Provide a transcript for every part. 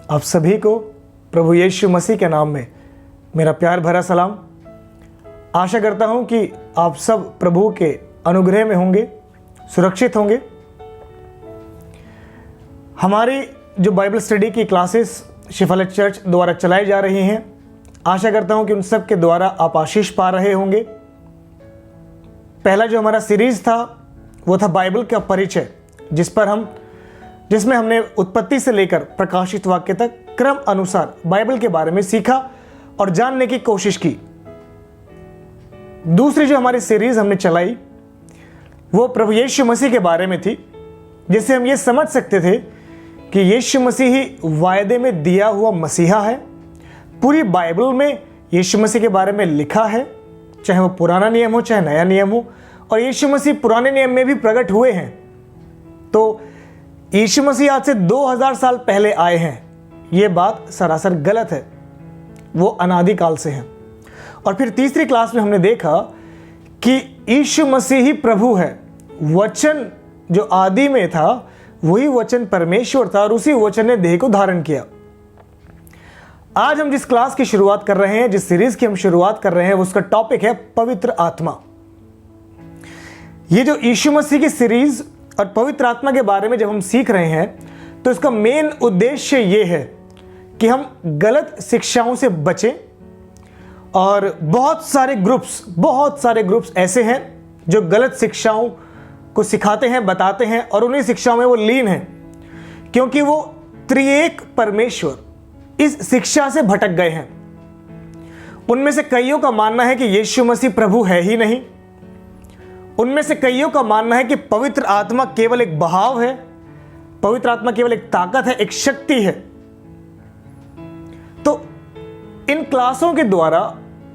आप सभी को प्रभु यीशु मसीह के नाम में मेरा प्यार भरा सलाम। आशा करता हूं कि आप सब प्रभु के अनुग्रह में होंगे, सुरक्षित होंगे। हमारी जो बाइबल स्टडी की क्लासेस शिफालत चर्च द्वारा चलाई जा रही हैं, आशा करता हूं कि उन सब के द्वारा आप आशीष पा रहे होंगे। पहला जो हमारा सीरीज था वो था बाइबल का परिचय, जिसमें हमने उत्पत्ति से लेकर प्रकाशित वाक्य तक क्रम अनुसार बाइबल के बारे में सीखा और जानने की कोशिश की। दूसरी जो हमारी सीरीज हमने चलाई वो प्रभु यीशु मसीह के बारे में थी, जिससे हम ये समझ सकते थे कि यीशु मसीह ही वायदे में दिया हुआ मसीहा है। पूरी बाइबल में यीशु मसीह के बारे में लिखा है, चाहे वो पुराना नियम हो चाहे नया नियम हो, और यीशु मसीह पुराने नियम में भी प्रकट हुए हैं। तो यीशु मसीह आज से 2000 साल पहले आए हैं, ये बात सरासर गलत है। वो अनादिकाल से हैं। और फिर तीसरी क्लास में हमने देखा कि यीशु मसीह ही प्रभु है। वचन जो आदि में था वही वचन परमेश्वर था और उसी वचन ने देह को धारण किया। आज हम जिस क्लास की शुरुआत कर रहे हैं, जिस सीरीज की हम शुरुआत कर रहे हैं, उसका टॉपिक है पवित्र आत्मा। ये जो यीशु मसीह की सीरीज और पवित्र आत्मा के बारे में जब हम सीख रहे हैं तो इसका मेन उद्देश्य ये है कि हम गलत शिक्षाओं से बचें। और बहुत सारे ग्रुप्स ऐसे हैं जो गलत शिक्षाओं को सिखाते हैं, बताते हैं और उन्हीं शिक्षाओं में वो लीन हैं, क्योंकि वो त्रिएक परमेश्वर इस शिक्षा से भटक गए हैं। उनमें से कईयों का मानना है कि यीशु मसीह प्रभु है ही नहीं। उनमें से कईयों का मानना है कि पवित्र आत्मा केवल एक बहाव है, पवित्र आत्मा केवल एक ताकत है, एक शक्ति है। तो इन क्लासों के द्वारा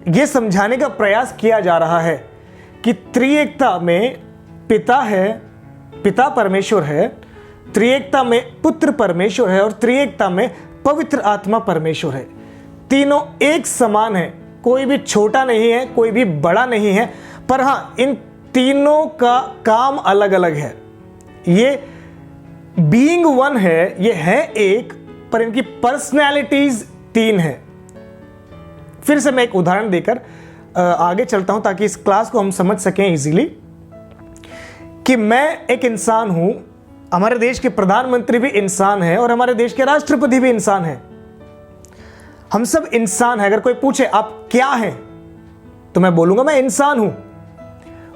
यह समझाने का प्रयास किया जा रहा है कि त्रिएकता में पिता है, पिता परमेश्वर है, त्रिएकता में पुत्र परमेश्वर है और त्रिएकता में पवित्र आत्मा परमेश्वर है। तीनों एक समान है, कोई भी छोटा नहीं है, कोई भी बड़ा नहीं है। पर हां, इन तीनों का काम अलग अलग है। ये बीइंग वन है, ये है एक, पर इनकी पर्सनैलिटीज तीन है। फिर से मैं एक उदाहरण देकर आगे चलता हूं ताकि इस क्लास को हम समझ सकें इजीली। कि मैं एक इंसान हूं, हमारे देश के प्रधानमंत्री भी इंसान है और हमारे देश के राष्ट्रपति भी इंसान है। हम सब इंसान हैं। अगर कोई पूछे आप क्या हैं, तो मैं बोलूंगा मैं इंसान हूं।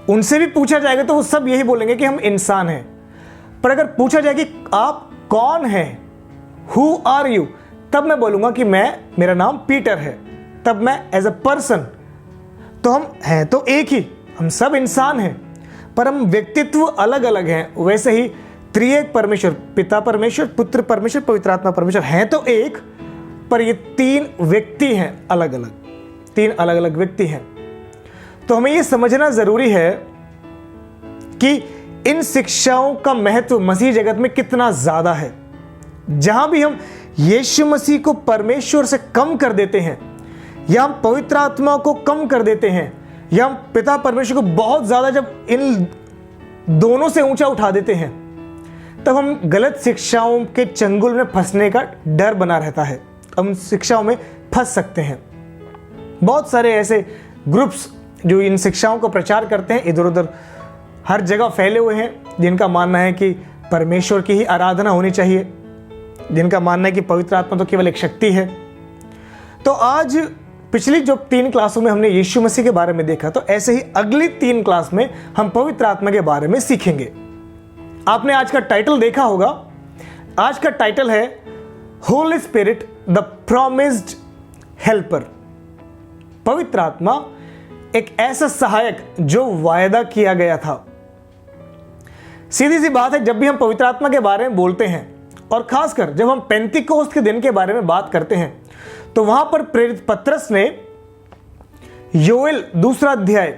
उनसे भी पूछा जाएगा तो वो सब यही बोलेंगे कि हम इंसान हैं। पर अगर पूछा जाए कि आप कौन हैं, हु आर यू, तब मैं बोलूंगा कि मेरा नाम पीटर है। तब मैं एज अ पर्सन, तो हम हैं तो एक ही, हम सब इंसान हैं, पर हम व्यक्तित्व अलग अलग हैं। वैसे ही त्रिएक परमेश्वर, पिता परमेश्वर, पुत्र परमेश्वर, पवित्र आत्मा परमेश्वर हैं तो एक, पर ये तीन व्यक्ति हैं अलग अलग, तीन अलग अलग व्यक्ति हैं। तो हमें यह समझना जरूरी है कि इन शिक्षाओं का महत्व मसीह जगत में कितना ज्यादा है। जहां भी हम यीशु मसीह को परमेश्वर से कम कर देते हैं, या हम पवित्र आत्मा को कम कर देते हैं, या हम पिता परमेश्वर को बहुत ज्यादा जब इन दोनों से ऊंचा उठा देते हैं, तब हम गलत शिक्षाओं के चंगुल में फंसने का डर बना रहता है। हम शिक्षाओं में फंस सकते हैं। बहुत सारे ऐसे ग्रुप्स जो इन शिक्षाओं को प्रचार करते हैं, इधर उधर हर जगह फैले हुए हैं, जिनका मानना है कि परमेश्वर की ही आराधना होनी चाहिए, जिनका मानना है कि पवित्र आत्मा तो केवल एक शक्ति है। तो आज पिछली जो 3 क्लासों में हमने यीशु मसीह के बारे में देखा, तो ऐसे ही अगली 3 क्लास में हम पवित्र आत्मा के बारे में सीखेंगे। आपने आज का टाइटल देखा होगा। आज का टाइटल है Holi spirit the promised helper. पवित्र आत्मा एक ऐसा सहायक जो वायदा किया गया था। सीधी सी बात है, जब भी हम पवित्र आत्मा के बारे में बोलते हैं और खासकर जब हम पेंतिकोस्त के दिन के बारे में बात करते हैं, तो वहां पर प्रेरित पतरस ने योएल 2 अध्याय,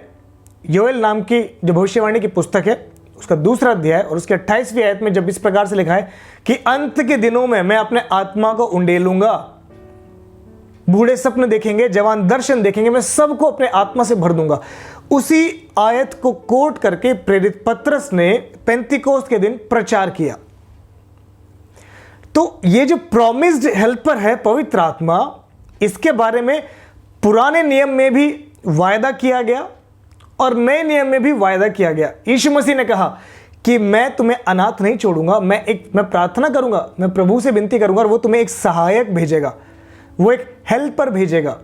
योएल नाम की जो भविष्यवाणी की पुस्तक है, उसका 2 अध्याय और उसके 28वीं आयत में जब इस प्रकार से लिखा है कि अंत के दिनों में मैं अपने आत्मा को उंडेलूंगा, बूढ़े सपने देखेंगे, जवान दर्शन देखेंगे, मैं सबको अपने आत्मा से भर दूंगा। उसी आयत को कोट करके प्रेरित पतरस ने पेंतिकोस्त के दिन प्रचार किया। तो ये जो प्रॉमिस्ड हेल्पर है पवित्र आत्मा, इसके बारे में पुराने नियम में भी वायदा किया गया और नए नियम में भी वायदा किया गया। यीशु मसीह ने कहा कि मैं तुम्हें अनाथ नहीं छोड़ूंगा, मैं प्रार्थना करूंगा, मैं प्रभु से विनती करूंगा और वो तुम्हें एक सहायक भेजेगा, वो एक हेल्पर भेजेगा।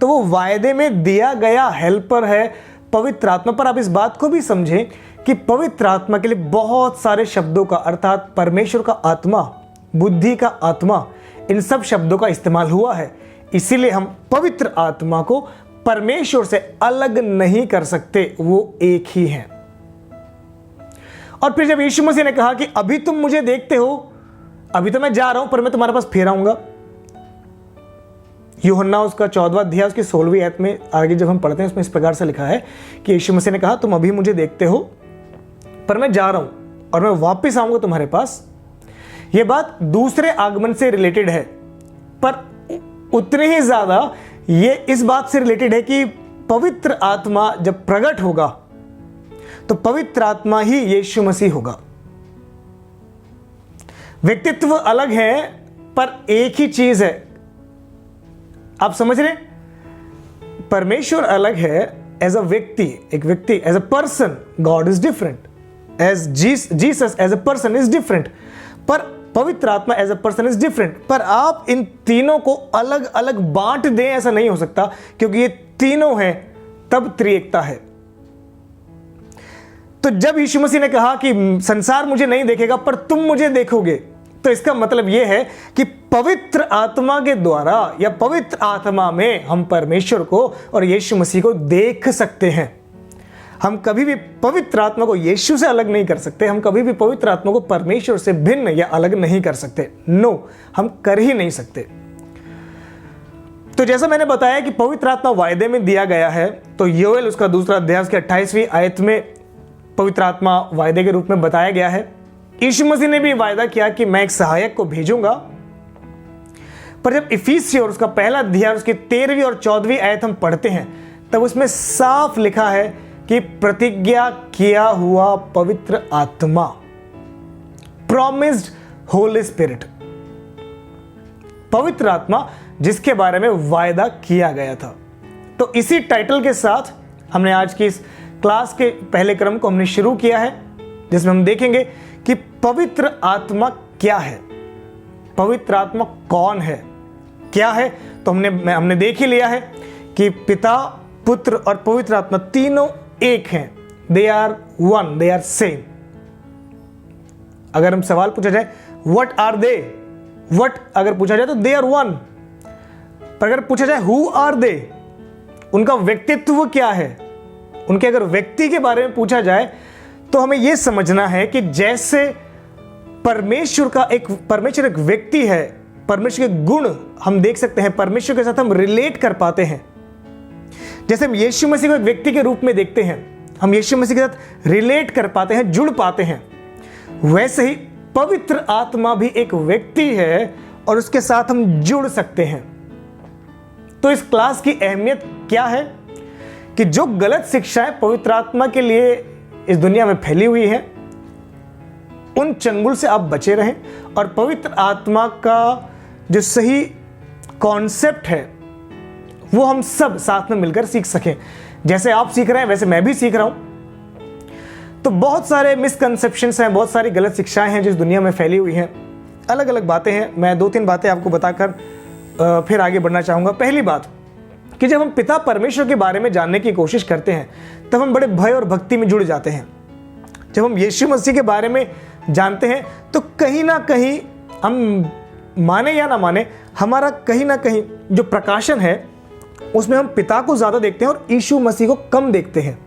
तो वो वायदे में दिया गया हेल्पर है पवित्र आत्मा। पर आप इस बात को भी समझें कि पवित्र आत्मा के लिए बहुत सारे शब्दों का, अर्थात परमेश्वर का आत्मा, बुद्धि का आत्मा, इन सब शब्दों का इस्तेमाल हुआ है। इसीलिए हम पवित्र आत्मा को परमेश्वर से अलग नहीं कर सकते, वो एक ही है। और फिर जब यीशु मसीह ने कहा कि अभी तुम मुझे देखते हो, अभी तो मैं जा रहा हूं पर मैं तुम्हारे पास फिर आऊंगा, यूहन्ना उसका 14वां अध्याय उसकी 16वीं आयत में आगे जब हम पढ़ते हैं उसमें इस प्रकार से लिखा है कि यीशु मसीह ने कहा तुम अभी मुझे देखते हो पर मैं जा रहा हूं और मैं वापस आऊंगा तुम्हारे पास। यह बात दूसरे आगमन से रिलेटेड है, पर उतने ही ज्यादा ये इस बात से रिलेटेड है कि पवित्र आत्मा जब प्रकट होगा तो पवित्र आत्मा ही यीशु मसीह होगा। व्यक्तित्व अलग है पर एक ही चीज है। आप समझ रहे? परमेश्वर अलग है एज अ व्यक्ति, एक व्यक्ति, as a person God is different, as Jesus as a person is different, पर पवित्र आत्मा as a person is different. पर आप इन तीनों को अलग अलग बांट दें ऐसा नहीं हो सकता, क्योंकि ये तीनों हैं तब त्रिएकता है। तो जब यीशु मसीह ने कहा कि संसार मुझे नहीं देखेगा पर तुम मुझे देखोगे, तो इसका मतलब यह है कि पवित्र आत्मा के द्वारा या पवित्र आत्मा में हम परमेश्वर को और यीशु मसीह को देख सकते हैं। हम कभी भी पवित्र आत्मा को यीशु से अलग नहीं कर सकते, हम कभी भी पवित्र आत्मा को परमेश्वर से भिन्न या अलग नहीं कर सकते। नो, हम कर ही नहीं सकते। तो जैसा मैंने बताया कि पवित्र आत्मा वायदे में दिया गया है, तो योएल उसका 2 अध्याय की 28वीं आयत में पवित्र आत्मा वायदे के रूप में बताया गया है। यीशु मसीह ने भी वायदा किया कि मैं एक सहायक को भेजूंगा। पर जब इफिसियों और उसका 1 अध्याय उसकी 13वीं और 14वीं आयत हम पढ़ते हैं, तब उसमें साफ लिखा है कि प्रतिज्ञा किया हुआ पवित्र आत्मा, प्रॉमिस्ड होली स्पिरिट, पवित्र आत्मा जिसके बारे में वायदा किया गया था। तो इसी टाइटल के साथ हमने आज की इस क्लास के पहले क्रम को हमने शुरू किया है, जिसमें हम देखेंगे कि पवित्र आत्मा क्या है, पवित्र आत्मा कौन है, क्या है। तो हमने देख ही लिया है कि पिता, पुत्र और पवित्र आत्मा तीनों एक हैं। They are one, they are same. अगर हम सवाल पूछा जाए व्हाट आर दे, व्हाट अगर पूछा जाए तो दे आर वन। पर अगर पूछा जाए हु आर दे, उनका व्यक्तित्व क्या है, उनके अगर व्यक्ति के बारे में पूछा जाए तो हमें यह समझना है कि जैसे परमेश्वर एक व्यक्ति है, परमेश्वर के गुण हम देख सकते हैं, परमेश्वर के साथ हम रिलेट कर पाते हैं। जैसे हम यीशु मसीह को एक व्यक्ति के रूप में देखते हैं, हम यीशु मसीह के साथ रिलेट कर पाते हैं, जुड़ पाते हैं, वैसे ही पवित्र आत्मा भी एक व्यक्ति है और उसके साथ हम जुड़ सकते हैं। तो इस क्लास की अहमियत क्या है कि जो गलत शिक्षाएं पवित्र आत्मा के लिए इस दुनिया में फैली हुई है, उन चंगुल से आप बचे रहें और पवित्र आत्मा का जो सही कॉन्सेप्ट है वो हम सब साथ में मिलकर सीख सकें। जैसे आप सीख रहे हैं वैसे मैं भी सीख रहा हूं। तो बहुत सारे मिसकंसेप्शंस हैं, बहुत सारी गलत शिक्षाएं हैं जिस दुनिया में फैली हुई हैं, अलग अलग बातें हैं। मैं 2-3 बातें आपको बताकर फिर आगे बढ़ना चाहूँगा। पहली बात कि जब हम पिता परमेश्वर के बारे में जानने की कोशिश करते हैं तब हम बड़े भय और भक्ति में जुड़ जाते हैं। जब हम यीशु मसीह के बारे में जानते हैं तो कहीं ना कहीं, हम माने या ना माने, हमारा कहीं ना कहीं जो प्रकाशन है उसमें हम पिता को ज़्यादा देखते हैं और यीशु मसीह को कम देखते हैं।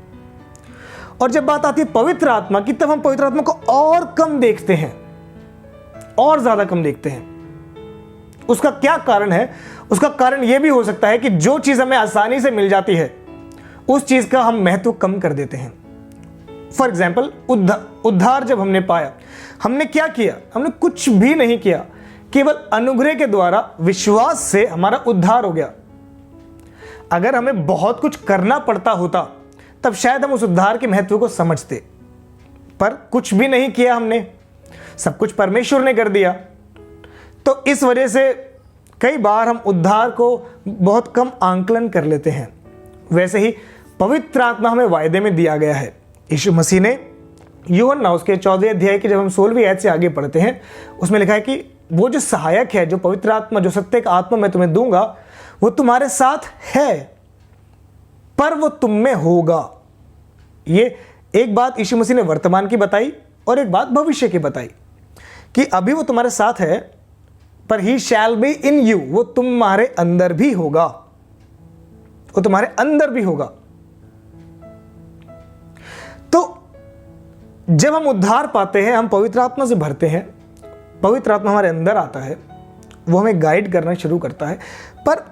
और जब बात आती है पवित्र आत्मा की, तब हम पवित्र आत्मा को और कम देखते हैं, और ज़्यादा कम देखते हैं। उसका क्या कारण है? उसका कारण यह भी हो सकता है कि जो चीज़ हमें आसानी से मिल जाती है उस चीज़ का हम महत्व कम कर देते हैं। फॉर एग्जाम्पल, उद्धार जब हमने पाया, हमने क्या किया? हमने कुछ भी नहीं किया, केवल अनुग्रह के द्वारा विश्वास से हमारा उद्धार हो गया। अगर हमें बहुत कुछ करना पड़ता होता तब शायद हम उस उद्धार के महत्व को समझते, पर कुछ भी नहीं किया हमने, सब कुछ परमेश्वर ने कर दिया। तो इस वजह से कई बार हम उद्धार को बहुत कम आंकलन कर लेते हैं। वैसे ही पवित्र आत्मा हमें वायदे में दिया गया है। यीशु मसीह ने यूहन्ना उसके 14वें अध्याय की जब हम 16वीं आयत से आगे पढ़ते हैं, उसमें लिखा है कि वो जो सहायक है, जो पवित्र आत्मा, जो सत्य का आत्मा मैं तुम्हें दूंगा, वो तुम्हारे साथ है, पर वो तुम में होगा। ये एक बात यीशु मसीह ने वर्तमान की बताई और एक बात भविष्य की बताई कि अभी वो तुम्हारे साथ है, पर ही शैल बी इन यू, वो तुम्हारे अंदर भी होगा, वो तुम्हारे अंदर भी होगा। तो जब हम उद्धार पाते हैं, हम पवित्र आत्मा से भरते हैं, पवित्र आत्मा हमारे अंदर आता है, वो हमें गाइड करना शुरू करता है, पर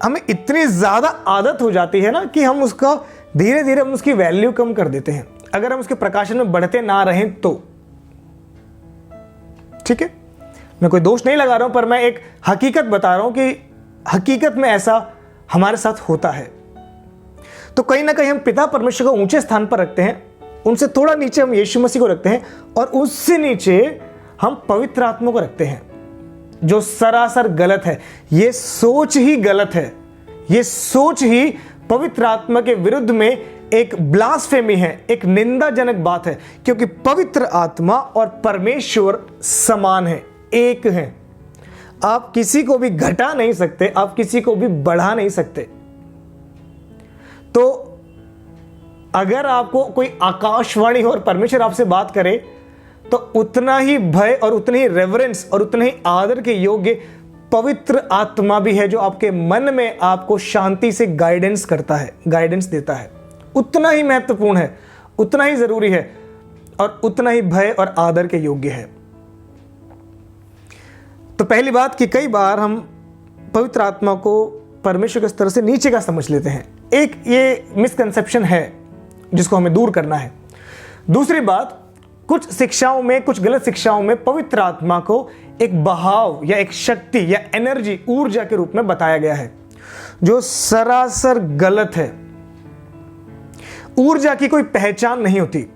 हमें इतनी ज़्यादा आदत हो जाती है ना कि हम उसका धीरे धीरे हम उसकी वैल्यू कम कर देते हैं, अगर हम उसके प्रकाशन में बढ़ते ना रहें तो। ठीक है, मैं कोई दोष नहीं लगा रहा हूं, पर मैं एक हकीकत बता रहा हूं कि हकीकत में ऐसा हमारे साथ होता है। तो कहीं ना कहीं हम पिता परमेश्वर को ऊंचे स्थान पर रखते हैं, उनसे थोड़ा नीचे हम यीशु मसीह को रखते हैं, और उससे नीचे हम पवित्र आत्मा को रखते हैं, जो सरासर गलत है। ये सोच ही गलत है, ये सोच ही पवित्र आत्मा के विरुद्ध में एक ब्लास्फेमी है, एक निंदाजनक बात है, क्योंकि पवित्र आत्मा और परमेश्वर समान है, एक है। आप किसी को भी घटा नहीं सकते, आप किसी को भी बढ़ा नहीं सकते। तो अगर आपको कोई आकाशवाणी हो और परमेश्वर आपसे बात करे, तो उतना ही भय और उतनी ही रेवरेंस और उतने ही आदर के योग्य पवित्र आत्मा भी है, जो आपके मन में आपको शांति से गाइडेंस करता है, गाइडेंस देता है। उतना ही महत्वपूर्ण है, उतना ही जरूरी है, और उतना ही भय और आदर के योग्य है। तो पहली बात कि कई बार हम पवित्र आत्मा को परमेश्वर के स्तर से नीचे का समझ लेते हैं। एक ये मिसकंसेप्शन है जिसको हमें दूर करना है। दूसरी बात, कुछ शिक्षाओं में, कुछ गलत शिक्षाओं में पवित्र आत्मा को एक बहाव या एक शक्ति या एनर्जी, ऊर्जा के रूप में बताया गया है, जो सरासर गलत है। ऊर्जा की कोई पहचान नहीं होती,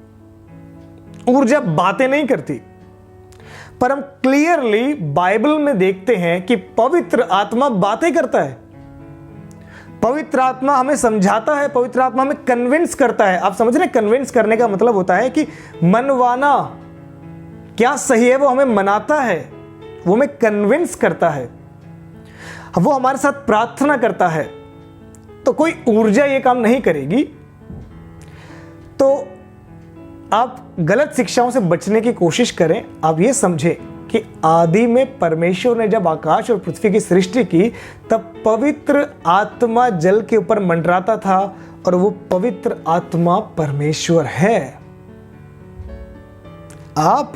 ऊर्जा बातें नहीं करती, पर हम क्लियरली बाइबल में देखते हैं कि पवित्र आत्मा बातें करता है, पवित्र आत्मा हमें समझाता है, पवित्र आत्मा हमें कन्विंस करता है। आप समझ रहे हैं, कन्विंस करने का मतलब होता है कि मनवाना, क्या सही है वो हमें मनाता है, वो हमें कन्विंस करता है, वो हमारे साथ प्रार्थना करता है। तो कोई ऊर्जा ये काम नहीं करेगी। तो आप गलत शिक्षाओं से बचने की कोशिश करें। आप ये समझें कि आदि में परमेश्वर ने जब आकाश और पृथ्वी की सृष्टि की, तब पवित्र आत्मा जल के ऊपर मंडराता था, और वो पवित्र आत्मा परमेश्वर है। आप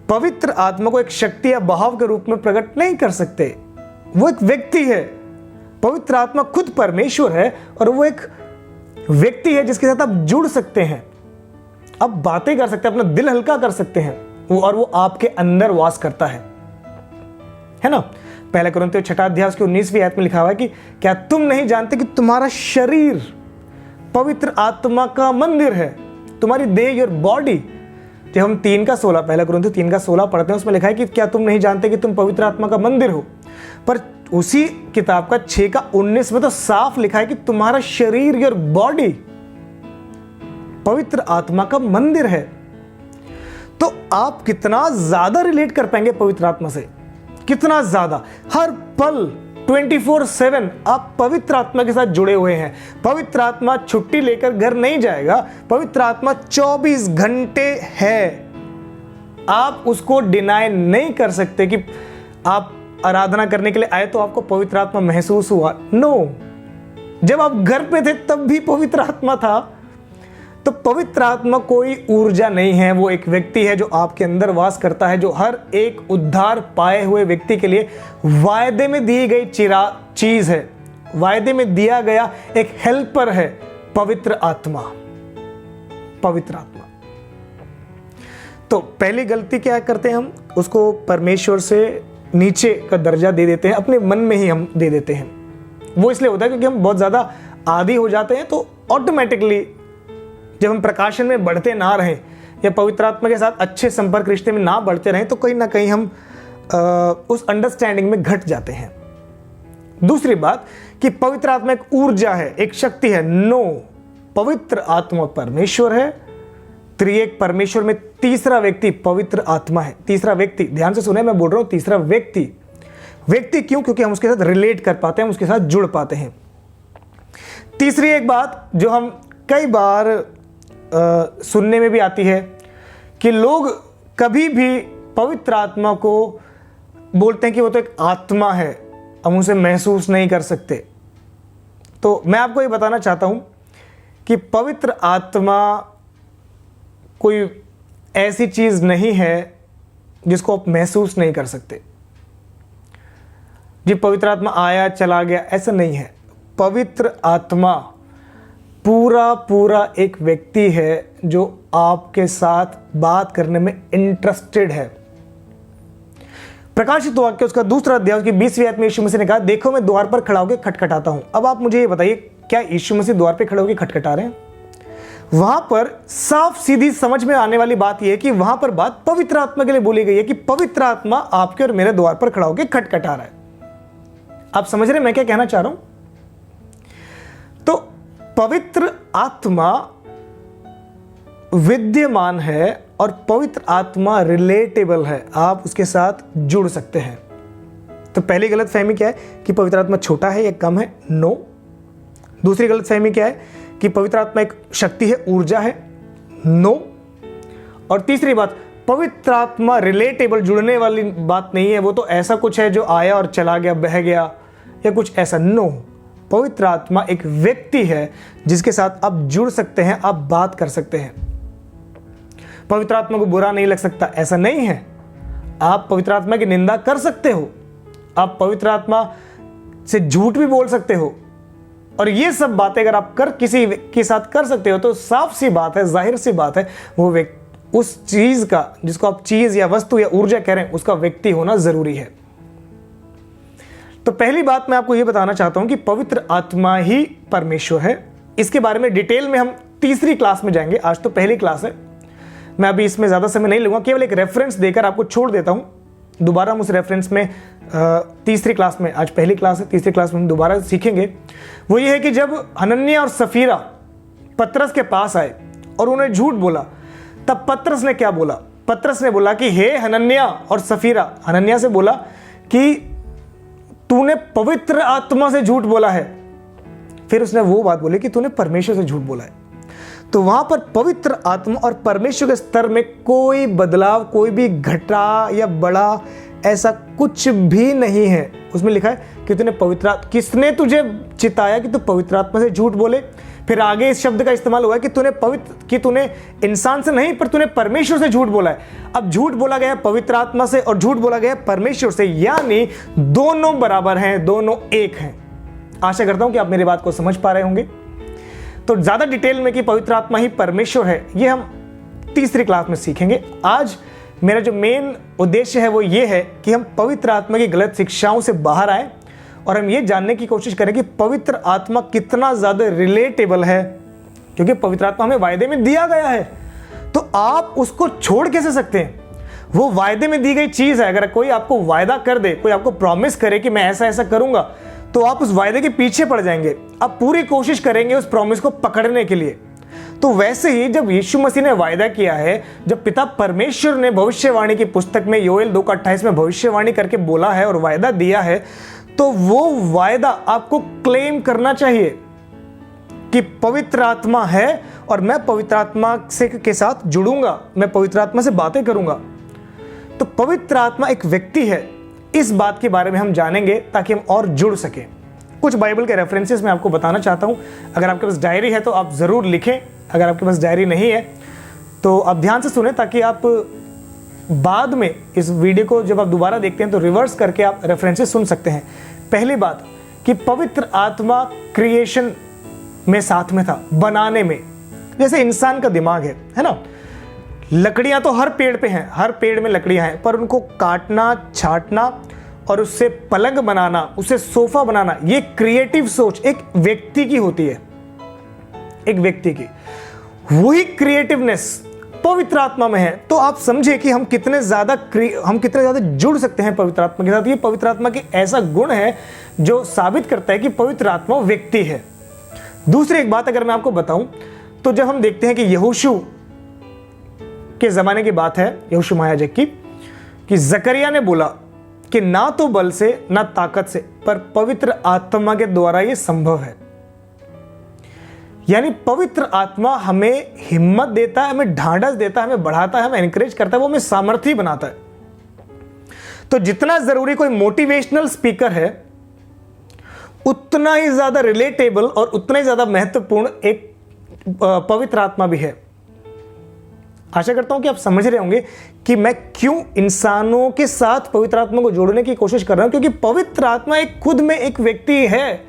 पवित्र आत्मा को एक शक्ति या बहाव के रूप में प्रकट नहीं कर सकते, वो एक व्यक्ति है। पवित्र आत्मा खुद परमेश्वर है, और वो एक व्यक्ति है जिसके साथ आप जुड़ सकते हैं, आप बातें कर सकते हैं, अपना दिल हल्का कर सकते हैं, और वो आपके अंदर वास करता है ना। पहले कुरिन्थियों 6 अध्याय उसकी 19वीं आयत में लिखा हुआ है कि क्या तुम नहीं जानते कि तुम्हारा शरीर पवित्र आत्मा का मंदिर है, तुम्हारी देह, योर बॉडी। जब हम 3:16 पहले कुरिन्थियों 3:16 पढ़ते हैं, उसमें लिखा है कि क्या तुम नहीं जानते कि तुम पवित्र आत्मा का मंदिर हो। पर उसी किताब का 6:19 में तो साफ लिखा है कि तुम्हारा शरीर, योर बॉडी पवित्र आत्मा का मंदिर है। तो आप कितना ज्यादा रिलेट कर पाएंगे पवित्र आत्मा से, कितना ज्यादा। हर पल 24/7 आप पवित्र आत्मा के साथ जुड़े हुए हैं। पवित्र आत्मा छुट्टी लेकर घर नहीं जाएगा, पवित्र आत्मा 24 घंटे है। आप उसको डिनाई नहीं कर सकते कि आप आराधना करने के लिए आए तो आपको पवित्र आत्मा महसूस हुआ। नो, जब आप घर पे थे तब भी पवित्र आत्मा था। तो पवित्र आत्मा कोई ऊर्जा नहीं है, वो एक व्यक्ति है जो आपके अंदर वास करता है, जो हर एक उद्धार पाए हुए व्यक्ति के लिए वायदे में दी गई चीज है, वायदे में दिया गया एक हेल्पर है, पवित्र आत्मा। पवित्र आत्मा। तो पहली गलती क्या करते हैं हम, उसको परमेश्वर से नीचे का दर्जा दे देते हैं, अपने मन में ही हम दे देते हैं। वो इसलिए होता है क्योंकि हम बहुत ज्यादा आदी हो जाते हैं। तो ऑटोमेटिकली जब हम प्रकाशन में बढ़ते ना रहें या पवित्र आत्मा के साथ अच्छे संपर्क रिश्ते में ना बढ़ते रहें, तो कहीं ना कहीं हम उस अंडरस्टैंडिंग में घट जाते हैं। दूसरी बात कि पवित्र आत्मा एक ऊर्जा है, एक शक्ति है। नो, पवित्र आत्मा परमेश्वर है। त्रिएक परमेश्वर में तीसरा व्यक्ति पवित्र आत्मा है। तीसरा व्यक्ति, ध्यान से सुने, मैं बोल रहा हूं तीसरा व्यक्ति। व्यक्ति क्यों? क्योंकि हम उसके साथ रिलेट कर पाते हैं, उसके साथ जुड़ पाते हैं। तीसरी एक बात जो हम कई बार सुनने में भी आती है कि लोग कभी भी पवित्र आत्मा को बोलते हैं कि वो तो एक आत्मा है, हम उसे महसूस नहीं कर सकते। तो मैं आपको ये बताना चाहता हूं कि पवित्र आत्मा कोई ऐसी चीज नहीं है जिसको आप महसूस नहीं कर सकते। जी पवित्र आत्मा आया चला गया, ऐसा नहीं है। पवित्र आत्मा पूरा एक व्यक्ति है जो आपके साथ बात करने में इंटरेस्टेड है। प्रकाशित वाक्य उसका दूसरा अध्याय की 20वीं आयत में यीशु मसीह ने कहा, देखो मैं द्वार पर खड़ा होकर खटखटाता हूं। अब आप मुझे ये बताइए, क्या यीशु मसीह द्वार पर खड़े होकर खटखटा रहे हैं? वहां पर साफ सीधी समझ में आने वाली बात यह है कि वहां पर बात पवित्र आत्मा के लिए बोली गई है कि पवित्र आत्मा आपके और मेरे द्वार पर खड़ा होकर खटखटा रहा है। आप समझ रहे मैं क्या कहना चाह रहा हूं? तो पवित्र आत्मा विद्यमान है और पवित्र आत्मा रिलेटेबल है, आप उसके साथ जुड़ सकते हैं। तो पहली गलतफहमी क्या है कि पवित्र आत्मा छोटा है या कम है? नो। दूसरी गलतफहमी क्या है कि पवित्र आत्मा एक शक्ति है, ऊर्जा है? नो। और तीसरी बात, पवित्र आत्मा रिलेटेबल, जुड़ने वाली बात नहीं है, वो तो ऐसा कुछ है जो आया और चला गया, बह गया या कुछ ऐसा। नो, पवित्र आत्मा एक व्यक्ति है जिसके साथ आप जुड़ सकते हैं, आप बात कर सकते हैं। पवित्र आत्मा को बुरा नहीं लग सकता, ऐसा नहीं है। आप पवित्र आत्मा की निंदा कर सकते हो, आप पवित्र आत्मा से झूठ भी बोल सकते हो, और ये सब बातें अगर आप किसी के साथ कर सकते हो तो साफ सी बात है, जाहिर सी बात है, वो व्यक्ति उस चीज का, जिसको आप चीज या वस्तु या ऊर्जा कह रहे हैं, उसका व्यक्ति होना जरूरी है। तो पहली बात मैं आपको यह बताना चाहता हूं कि पवित्र आत्मा ही परमेश्वर है। इसके बारे में डिटेल में हम तीसरी क्लास में जाएंगे, आज तो पहली क्लास है, मैं अभी इसमें ज्यादा समय नहीं लूंगा, केवल एक रेफरेंस देकर आपको छोड़ देता हूं। दोबारा हम उस रेफरेंस में तीसरी क्लास में, आज पहली क्लास है, तीसरी क्लास में हम दोबारा सीखेंगे। वो ये है कि जब हनन्याह और सफीरा पतरस के पास आए और उन्हें झूठ बोला, तब पतरस ने क्या बोला? पतरस ने बोला कि हे हनन्याह और सफीरा, हनन्याह से बोला कि तूने पवित्र आत्मा से झूठ बोला है। फिर उसने वो बात बोली कि तूने परमेश्वर से झूठ बोला है। तो वहां पर पवित्र आत्मा और परमेश्वर के स्तर में कोई बदलाव, कोई भी घटा या बड़ा ऐसा कुछ भी नहीं है। उसमें लिखा है कि तूने किसने तुझे चिताया कि तू पवित्र आत्मा से झूठ बोले? फिर आगे इस शब्द का इस्तेमाल हुआ कि तूने इंसान से नहीं पर तूने परमेश्वर से झूठ बोला है। अब झूठ बोला गया पवित्र आत्मा से और झूठ बोला गया परमेश्वर से, यानी दोनों बराबर हैं, दोनों एक हैं। आशा करता हूं कि आप मेरी बात को समझ पा रहे होंगे। तो ज्यादा डिटेल में कि पवित्र आत्मा ही परमेश्वर है, ये हम तीसरी क्लास में सीखेंगे। आज मेरा जो मेन उद्देश्य है वो ये है कि हम पवित्र आत्मा की गलत शिक्षाओं से बाहर आए और हम ये जानने की कोशिश करें कि पवित्र आत्मा कितना ज्यादा रिलेटेबल है, क्योंकि पवित्र आत्मा हमें वायदे में दिया गया है। तो आप उसको छोड़ कैसे सकते हैं? वो वायदे में दी गई चीज है। अगर कोई आपको वायदा कर दे, कोई आपको प्रॉमिस करे कि मैं ऐसा ऐसा करूंगा, तो आप उस वायदे के पीछे पड़ जाएंगे, आप पूरी कोशिश करेंगे उस प्रॉमिस को पकड़ने के लिए। तो वैसे ही जब यीशु मसीह ने वायदा किया है, जब पिता परमेश्वर ने भविष्यवाणी की पुस्तक में योएल 2:28 में भविष्यवाणी करके बोला है और वायदा दिया है, तो वो वायदा आपको क्लेम करना चाहिए कि पवित्र आत्मा है और मैं पवित्र आत्मा के साथ जुड़ूंगा, मैं पवित्र आत्मा से बातें करूंगा। तो पवित्र आत्मा एक व्यक्ति है, इस बात के बारे में हम जानेंगे ताकि हम और जुड़ सकें। कुछ बाइबल के रेफरेंसेस मैं आपको बताना चाहता हूं। अगर आपके पास डायरी है तो आप जरूर लिखें, अगर आपके पास डायरी नहीं है तो आप ध्यान से सुने, ताकि आप बाद में इस वीडियो को जब आप दोबारा देखते हैं तो रिवर्स करके आप रेफरेंसेस सुन सकते हैं। पहली बात कि पवित्र आत्मा क्रिएशन में साथ में था, बनाने में। जैसे इंसान का दिमाग है ना, लकड़ियां तो हर पेड़ पे हैं, हर पेड़ में लकड़ियां हैं, पर उनको काटना, छांटना और उससे पलंग बनाना, उससे सोफा बनाना, ये क्रिएटिव सोच एक व्यक्ति की होती है, एक व्यक्ति की। वही क्रिएटिवनेस पवित्र आत्मा में है तो आप समझे कि हम कितने ज़्यादा जुड़ सकते हैं पवित्र आत्मा के साथ। ये पवित्र आत्मा की ऐसा गुण है जो साबित करता है कि पवित्र आत्मा व्यक्ति है। दूसरी एक बात अगर मैं आपको बताऊं तो जब हम देखते हैं कि यहोशू के ज़माने की बात है, यहोशू महायाजक की, कि जकरिया ने बोला कि ना तो बल से ना ताकत से पर पवित्र आत्मा के द्वारा ये संभव है। यानी पवित्र आत्मा हमें हिम्मत देता है, हमें ढांढस देता है, हमें बढ़ाता है, हमें एनकरेज करता है, वो हमें सामर्थ्य बनाता है। तो जितना जरूरी कोई मोटिवेशनल स्पीकर है उतना ही ज्यादा रिलेटेबल और उतना ही ज्यादा महत्वपूर्ण एक पवित्र आत्मा भी है। आशा करता हूं कि आप समझ रहे होंगे कि मैं क्यों इंसानों के साथ पवित्र आत्मा को जोड़ने की कोशिश कर रहा हूं, क्योंकि पवित्र आत्मा एक खुद में एक व्यक्ति है।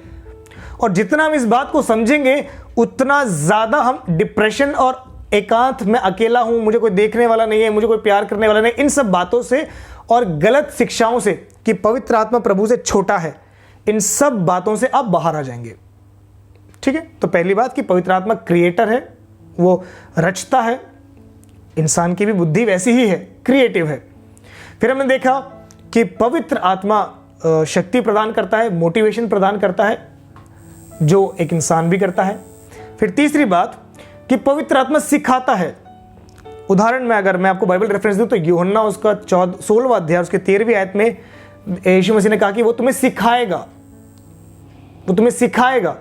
और जितना हम इस बात को समझेंगे उतना ज्यादा हम डिप्रेशन और एकांत, मैं अकेला हूं, मुझे कोई देखने वाला नहीं है, मुझे कोई प्यार करने वाला नहीं, इन सब बातों से और गलत शिक्षाओं से कि पवित्र आत्मा प्रभु से छोटा है, इन सब बातों से आप बाहर आ जाएंगे। ठीक है, तो पहली बात कि पवित्र आत्मा क्रिएटर है, वो रचता है, इंसान की भी बुद्धि वैसी ही है, क्रिएटिव है। फिर हमने देखा कि पवित्र आत्मा शक्ति प्रदान करता है, मोटिवेशन प्रदान करता है, जो एक इंसान भी करता है। फिर तीसरी बात कि पवित्र आत्मा सिखाता है। उदाहरण में अगर मैं आपको बाइबल रेफरेंस दूं तो यूहन्ना उसका 16वां अध्याय उसके 13वीं आयत में यीशु मसीह ने कहा कि वो तुम्हें सिखाएगा, वो तुम्हें सिखाएगा।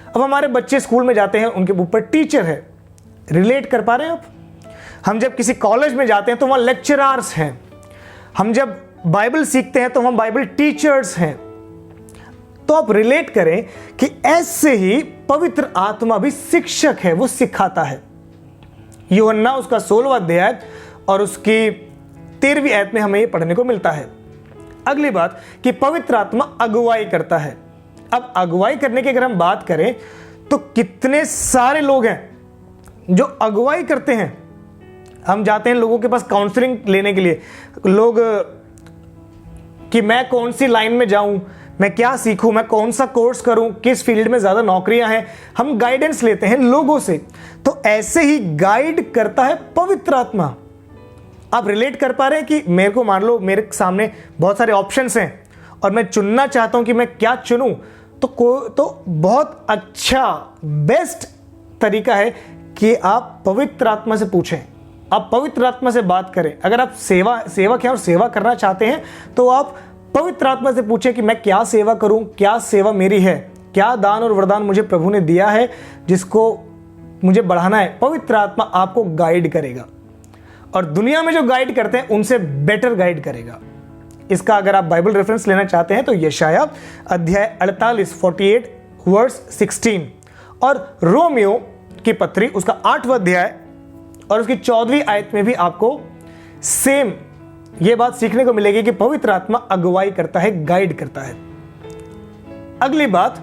अब हमारे बच्चे स्कूल में जाते हैं, उनके ऊपर टीचर है। रिलेट कर पा रहे हैं आप? हम जब किसी कॉलेज में जाते हैं तो वहाँ लेक्चरर्स हैं। हम जब बाइबल सीखते हैं तो हम बाइबल टीचर्स हैं। तो आप रिलेट करें कि ऐसे ही पवित्र आत्मा भी शिक्षक है, वो सिखाता है। यूहन्ना उसका 16वां अध्याय और उसकी 13वीं आयत में हमें ये पढ़ने को मिलता है। अगली बात कि पवित्र आत्मा अगुवाई करता है। अब अगुवाई करने की अगर हम बात करें तो कितने सारे लोग हैं जो अगुवाई करते हैं। हम जाते हैं लोगों के पास काउंसलिंग लेने के लिए, लोग कि मैं कौन सी लाइन में जाऊं, मैं क्या सीखूं, मैं कौन सा कोर्स करूं, किस फील्ड में ज़्यादा नौकरियां हैं, हम गाइडेंस लेते हैं लोगों से। तो ऐसे ही गाइड करता है पवित्र आत्मा। आप रिलेट कर पा रहे हैं कि मेरे को मान लो मेरे सामने बहुत सारे ऑप्शंस हैं और मैं चुनना चाहता हूं कि मैं क्या चुनूं, तो बहुत अच्छा बेस्ट तरीका है कि आप पवित्र आत्मा से पूछें, आप पवित्र आत्मा से बात करें। अगर आप सेवक हैं और सेवा करना चाहते हैं तो आप पवित्र आत्मा से पूछें कि मैं क्या सेवा करूं, क्या सेवा मेरी है, क्या दान और वरदान मुझे प्रभु ने दिया है जिसको मुझे बढ़ाना है। पवित्र आत्मा आपको गाइड करेगा और दुनिया में जो गाइड करते हैं उनसे बेटर गाइड करेगा। इसका अगर आप बाइबल रेफरेंस लेना चाहते हैं तो यशाया अध्याय 48 वर्स 16 और रोमियो की पत्री उसका 8वां अध्याय और उसकी 14वीं आयत में भी आपको सेम ये बात सीखने को मिलेगी कि पवित्र आत्मा अगुवाई करता है, गाइड करता है। अगली बात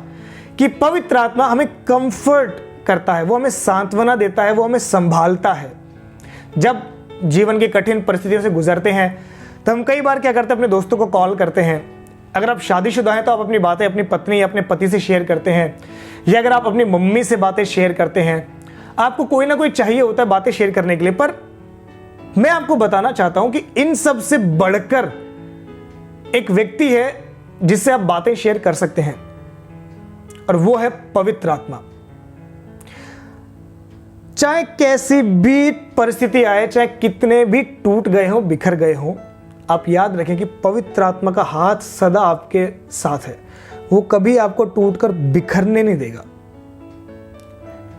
कि पवित्र आत्मा हमें कंफर्ट करता है, वो हमें सांत्वना देता है, वो हमें संभालता है। जब जीवन की कठिन परिस्थितियों से गुजरते हैं तो हम कई बार क्या करते हैं, अपने दोस्तों को कॉल करते हैं। अगर आप शादीशुदा हैं तो आप अपनी बातें अपनी पत्नी या अपने पति से शेयर करते हैं, या अगर आप अपनी मम्मी से बातें शेयर करते हैं। आपको कोई ना कोई चाहिए होता है बातें शेयर करने के लिए। पर मैं आपको बताना चाहता हूं कि इन सब से बढ़कर एक व्यक्ति है जिससे आप बातें शेयर कर सकते हैं और वो है पवित्र आत्मा। चाहे कैसी भी परिस्थिति आए, चाहे कितने भी टूट गए हो, बिखर गए हो, आप याद रखें कि पवित्र आत्मा का हाथ सदा आपके साथ है। वो कभी आपको टूटकर बिखरने नहीं देगा।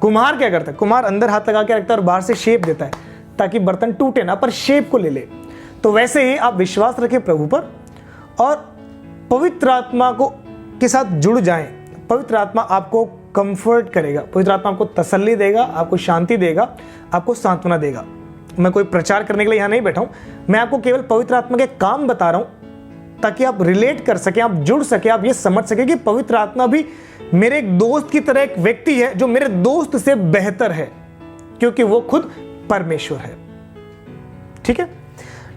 कुम्हार क्या करता है? कुम्हार अंदर हाथ लगा के रखता है और बाहर से शेप देता है ताकि बर्तन टूटे ना, पर शेप को ले ले। तो वैसे ही आप विश्वास रखें प्रभु पर और पवित्र आत्मा को के साथ जुड़ जाएं। पवित्र आत्मा आपको कंफर्ट करेगा, पवित्र आत्मा आपको तसल्ली देगा, आपको शांति देगा, आपको सांत्वना देगा। मैं कोई प्रचार करने के लिए यहाँ नहीं बैठा हूँ, मैं आपको केवल पवित्र आत्मा के काम बता रहा हूँ ताकि आप रिलेट कर सकें, आप जुड़ सके, आप ये समझ सके कि पवित्र आत्मा भी मेरे एक दोस्त की तरह एक व्यक्ति है जो मेरे दोस्त से बेहतर है, क्योंकि वो खुद परमेश्वर है। ठीक है,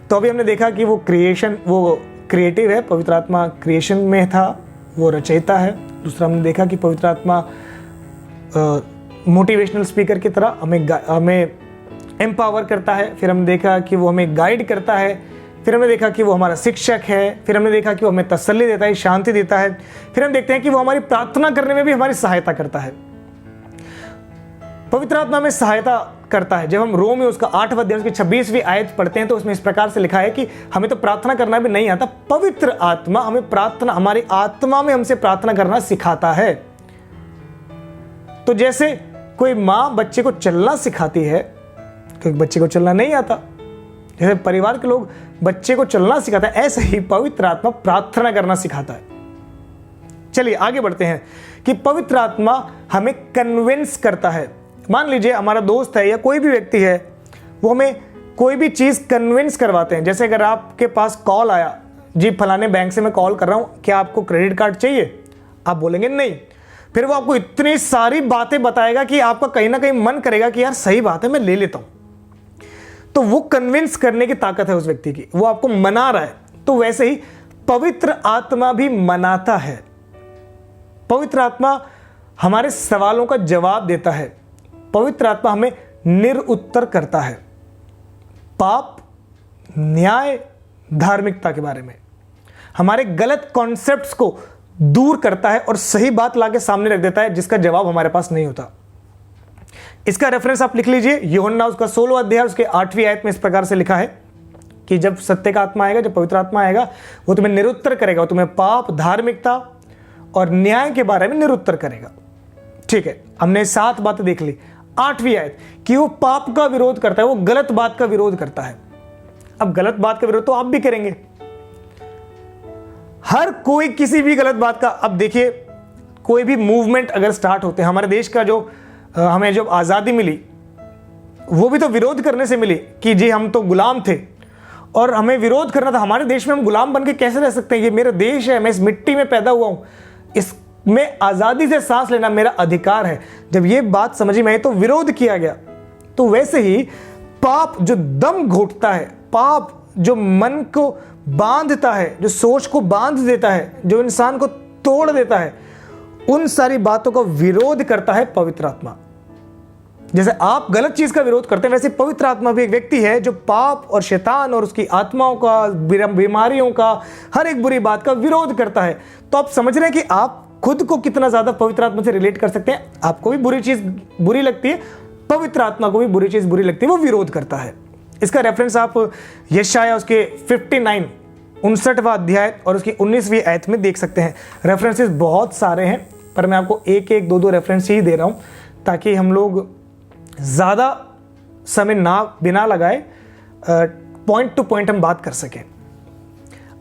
तो अभी हमने देखा कि वो क्रिएटिव है, पवित्र आत्मा क्रिएशन में था, वो रचयिता है। दूसरा हमने देखा कि पवित्र आत्मा मोटिवेशनल स्पीकर की तरह हमें एम्पावर करता है, फिर हमने देखा कि वो हमें गाइड करता है, फिर हमने देखा कि वो हमारा शिक्षक है, फिर हमने देखा कि वो हमें तसल्ली देता है, शांति देता है, फिर हम देखते हैं कि वो हमारी प्रार्थना करने में भी हमारी सहायता करता है। पवित्र आत्मा में सहायता करता है। जब हम रोम में उसका 8वां अध्याय उसकी 26वीं आयत पढ़ते हैं तो उसमें इस प्रकार से लिखा है कि हमें तो प्रार्थना करना भी नहीं आता, पवित्र आत्मा हमें प्रार्थना, हमारी आत्मा में हमसे प्रार्थना करना सिखाता है। तो जैसे कोई माँ बच्चे को चलना सिखाती है, क्योंकि बच्चे को चलना नहीं आता, जैसे परिवार के लोग बच्चे को चलना सिखाता है, ऐसे ही पवित्र आत्मा प्रार्थना करना सिखाता है। चलिए आगे बढ़ते हैं कि पवित्र आत्मा हमें कन्विंस करता है। मान लीजिए हमारा दोस्त है या कोई भी व्यक्ति है, वो हमें कोई भी चीज़ कन्विंस करवाते हैं। जैसे अगर आपके पास कॉल आया, जी फलाने बैंक से मैं कॉल कर रहा हूँ, क्या आपको क्रेडिट कार्ड चाहिए? आप बोलेंगे नहीं। फिर वो आपको इतनी सारी बातें बताएगा कि आपका कहीं ना कहीं मन करेगा कि यार सही बात है, मैं ले लेता हूँ। तो वो कन्विंस करने की ताकत है उस व्यक्ति की, वो आपको मना रहा है। तो वैसे ही पवित्र आत्मा भी मनाता है। पवित्र आत्मा हमारे सवालों का जवाब देता है। पवित्र आत्मा हमें निरुत्तर करता है, पाप, न्याय, धार्मिकता के बारे में हमारे गलत कॉन्सेप्ट्स को दूर करता है और सही बात लाके सामने रख देता है जिसका जवाब हमारे पास नहीं होता। इसका रेफरेंस आप लिख लीजिए, यूहन्ना उसका 16वां अध्याय उसके 8वीं आयत में इस प्रकार से लिखा है कि जब सत्य का आत्मा आएगा, जब पवित्र आत्मा आएगा, वो तुम्हें निरुत्तर करेगा, वो तुम्हें पाप, धार्मिकता और न्याय के बारे में निरुत्तर करेगा। ठीक है, हमने 7 बातें देख ली। 8वीं आयत कि वो पाप का विरोध करता है, वो गलत बात का विरोध करता है। अब गलत बात का विरोध तो आप भी करेंगे, हर कोई किसी भी गलत बात का। अब देखिए, कोई भी मूवमेंट अगर स्टार्ट होते हैं, हमारे देश का जो हमें जब आज़ादी मिली, वो भी तो विरोध करने से मिली कि जी हम तो गुलाम थे और हमें विरोध करना था। हमारे देश में हम गुलाम बन के कैसे रह सकते हैं? ये मेरा देश है, मैं इस मिट्टी में पैदा हुआ हूँ, इसमें आज़ादी से सांस लेना मेरा अधिकार है। जब ये बात समझ में आई तो विरोध किया गया। तो वैसे ही पाप जो दम घोटता है, पाप जो मन को बांधता है, जो सोच को बांध देता है, जो इंसान को तोड़ देता है, उन सारी बातों का विरोध करता है पवित्र आत्मा। जैसे आप गलत चीज का विरोध करते हैं, वैसे पवित्र आत्मा भी एक व्यक्ति है जो पाप और शैतान और उसकी आत्माओं का, बीमारियों का, हर एक बुरी बात का विरोध करता है। तो आप समझ रहे हैं कि आप खुद को कितना ज्यादा पवित्र आत्मा से रिलेट कर सकते हैं। आपको भी बुरी चीज बुरी लगती है, पवित्र आत्मा को भी बुरी चीज बुरी लगती है, वो विरोध करता है। इसका रेफरेंस आप यशाया उसके 59वां अध्याय और उसकी 19वीं आयत में देख सकते हैं। रेफरेंसेस बहुत सारे हैं, पर मैं आपको एक एक दो रेफरेंस ही दे रहा हूँ ताकि हम लोग ज़्यादा समय ना बिना लगाए पॉइंट टू पॉइंट हम बात कर सकें।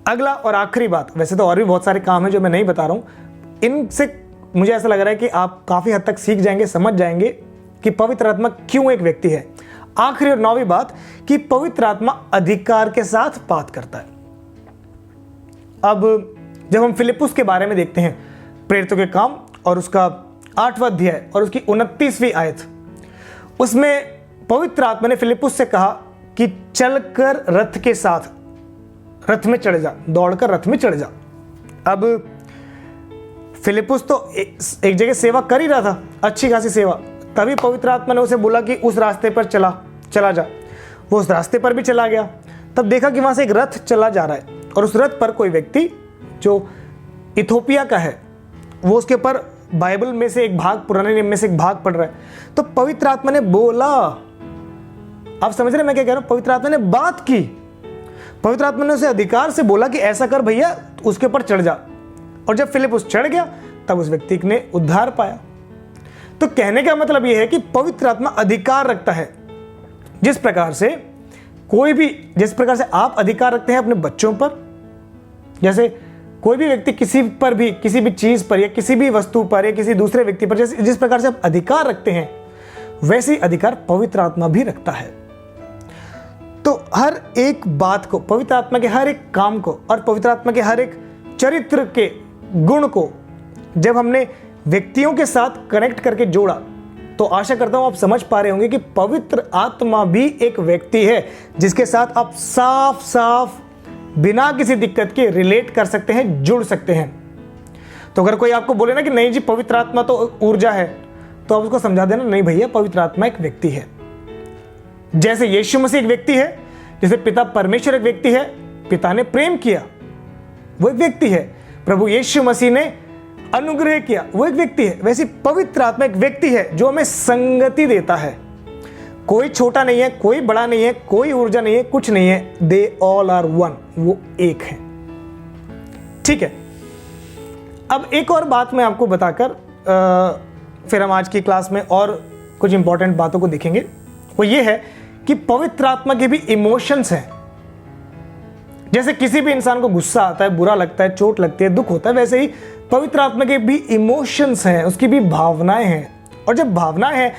अगला और आखिरी बात, वैसे तो और भी बहुत सारे काम हैं जो मैं नहीं बता रहा हूँ, इनसे मुझे ऐसा लग रहा है कि आप काफ़ी हद तक सीख जाएंगे, समझ जाएंगे कि पवित्र आत्मा क्यों एक व्यक्ति है। आखिरी और 9वीं बात कि पवित्र आत्मा अधिकार के साथ बात करता है। अब जब हम फिलिप्पुस के बारे में देखते हैं, प्रेरितों के काम और उसका 8वां अध्याय और उसकी 29वीं आयत, उसमें पवित्र आत्मा ने फिलिप्पुस से कहा कि चलकर रथ के साथ रथ में चढ़ जा, दौड़कर रथ में चढ़ जा। अब फिलिप्पुस तो एक जगह सेवा कर ही रहा था, अच्छी खासी सेवा, तभी पवित्र आत्मा ने उसे बोला कि उस रास्ते पर चला जा। वो उस रास्ते पर भी चला गया। तब देखा कि वहां से एक रथ चला जा रहा है और उस रथ पर कोई व्यक्ति जो इथोपिया का है, वो उसके ऊपर बाइबल में से एक भाग, पुराने नियम में से एक भाग पढ़ रहा है। तो पवित्र आत्मा ने बोला, आप समझ रहे हैं मैं क्या कह रहा हूं? पवित्र आत्मा ने बात की, पवित्र आत्मा ने उसे अधिकार से बोला कि ऐसा कर भैया, उसके ऊपर चढ़ जा। और जब फिलिप्पुस चढ़ गया तब उस व्यक्ति ने उद्धार पाया। तो कहने का मतलब यह है कि पवित्र आत्मा अधिकार रखता है। जिस प्रकार से आप अधिकार रखते हैं अपने बच्चों पर, जैसे कोई भी व्यक्ति किसी भी चीज पर या किसी भी वस्तु पर या किसी दूसरे व्यक्ति पर जिस प्रकार से आप अधिकार रखते हैं, वैसे ही अधिकार पवित्र आत्मा भी रखता है। तो हर एक बात को, पवित्र आत्मा के हर एक काम को और पवित्र आत्मा के हर एक चरित्र के गुण को जब हमने व्यक्तियों के साथ कनेक्ट करके जोड़ा, तो आशा करता हूं आप समझ पा रहे होंगे कि पवित्र आत्मा भी एक व्यक्ति है जिसके साथ आप साफ साफ बिना किसी दिक्कत के रिलेट कर सकते हैं, जुड़ सकते हैं। तो अगर कोई आपको बोले ना कि नहीं जी पवित्र आत्मा तो ऊर्जा है, तो आप उसको समझा देना, नहीं भैया, पवित्र आत्मा एक व्यक्ति है। जैसे यीशु मसीह एक व्यक्ति है, जैसे पिता परमेश्वर एक व्यक्ति है, पिता ने प्रेम किया, वो एक व्यक्ति है। प्रभु यीशु मसीह ने अनुग्रह किया, वो एक व्यक्ति है। वैसे पवित्र आत्मा एक व्यक्ति है जो हमें संगति देता है। कोई छोटा नहीं है, कोई बड़ा नहीं है, कोई ऊर्जा नहीं है, कुछ नहीं है। दे ऑल आर वन, वो एक है। ठीक है, अब एक और बात मैं आपको बताकर फिर हम आज की क्लास में और कुछ इंपॉर्टेंट बातों को देखेंगे। वो ये है कि पवित्र आत्मा के भी इमोशंस हैं। जैसे किसी भी इंसान को गुस्सा आता है, बुरा लगता है, चोट लगती है, दुख होता है, वैसे ही पवित्र आत्मा के भी इमोशंस हैं, उसकी भी भावनाएं हैं। और जब भावनाएं हैं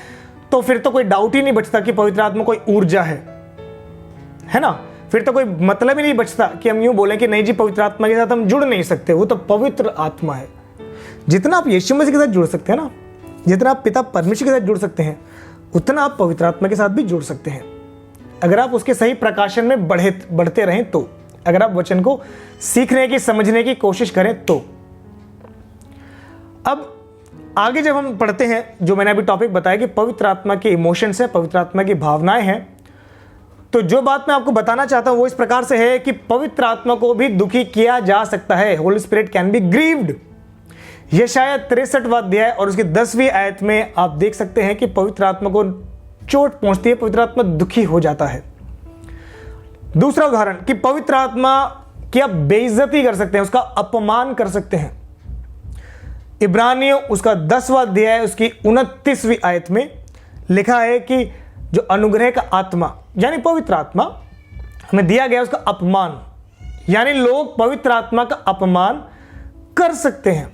तो फिर तो कोई डाउट ही नहीं बचता कि पवित्र आत्मा कोई ऊर्जा है ना। फिर तो कोई मतलब ही नहीं बचता कि हम यूं बोलें कि नहीं जी पवित्र आत्मा के साथ हम जुड़ नहीं सकते, वो तो पवित्र आत्मा है। जितना आप यीशु मसीह के साथ जुड़ सकते हैं ना, जितना आप पिता परमेश्वर के साथ जुड़ सकते हैं, उतना आप पवित्र आत्मा के साथ भी जुड़ सकते हैं, अगर आप उसके सही प्रकाशन में बढ़ते रहें तो, अगर आप वचन को सीखने की, समझने की कोशिश करें तो। अब आगे जब हम पढ़ते हैं, जो मैंने अभी टॉपिक बताया कि पवित्र आत्मा के इमोशंस है, पवित्र आत्मा की भावनाएं हैं, तो जो बात मैं आपको बताना चाहता हूं वो इस प्रकार से है कि पवित्र आत्मा को भी दुखी किया जा सकता है। Holi spirit can be grieved. यशायाह 63वां अध्याय और उसकी 10वीं आयत में आप देख सकते हैं कि पवित्र आत्मा को चोट पहुंचती है, पवित्र आत्मा दुखी हो जाता है। दूसरा उदाहरण कि पवित्र आत्मा की आप बेइज्जती कर सकते हैं, उसका अपमान कर सकते हैं। इब्रानियों उसका 10वां अध्याय उसकी 29वीं आयत में लिखा है कि जो अनुग्रह का आत्मा यानी पवित्र आत्मा हमें दिया गया, उसका अपमान, यानी लोग पवित्र आत्मा का अपमान कर सकते हैं।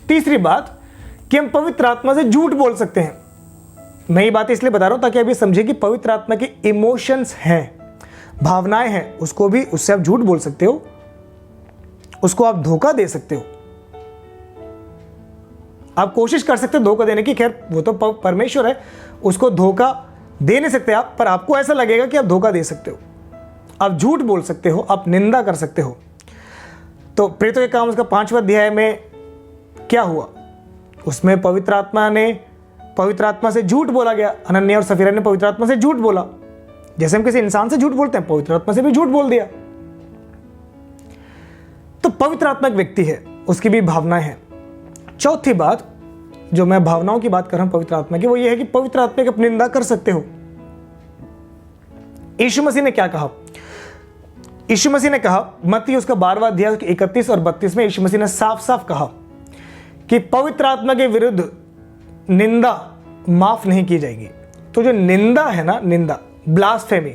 तीसरी बात कि हम पवित्र आत्मा से झूठ बोल सकते हैं। मैं ये बात इसलिए बता रहा हूं ताकि आप ये समझे कि पवित्र आत्मा के इमोशंस हैं, भावनाएं हैं, उसको भी, उससे आप झूठ बोल सकते हो, उसको आप धोखा दे सकते हो, आप कोशिश कर सकते हो धोखा देने की। खैर वो तो परमेश्वर है, उसको धोखा दे नहीं सकते आप, पर आपको ऐसा लगेगा कि आप धोखा दे सकते हो, आप झूठ बोल सकते हो, आप निंदा कर सकते हो। तो प्रेरितों के काम उसका 5वां अध्याय में क्या हुआ, उसमें पवित्र आत्मा से झूठ बोला गया। हनन्याह और सफीरा ने पवित्र आत्मा से झूठ बोला। जैसे हम किसी इंसान से झूठ बोलते हैं, पवित्र आत्मा से भी झूठ बोल दिया। तो पवित्र आत्मा एक व्यक्ति है, उसकी भी भावनाएं हैं। चौथी बात, जो मैं भावनाओं की बात कर रहा हूं पवित्र आत्मा की, वो ये है कि पवित्र आत्मा की आप निंदा कर सकते हो। यीशु मसीह ने क्या कहा? यीशु मसीह ने कहा, मत्ती उसका 12वां अध्याय 31 और 32 में यीशु मसीह ने साफ साफ कहा कि पवित्र आत्मा के विरुद्ध निंदा माफ नहीं की जाएगी। तो जो निंदा है ना, निंदा, ब्लास्फेमी,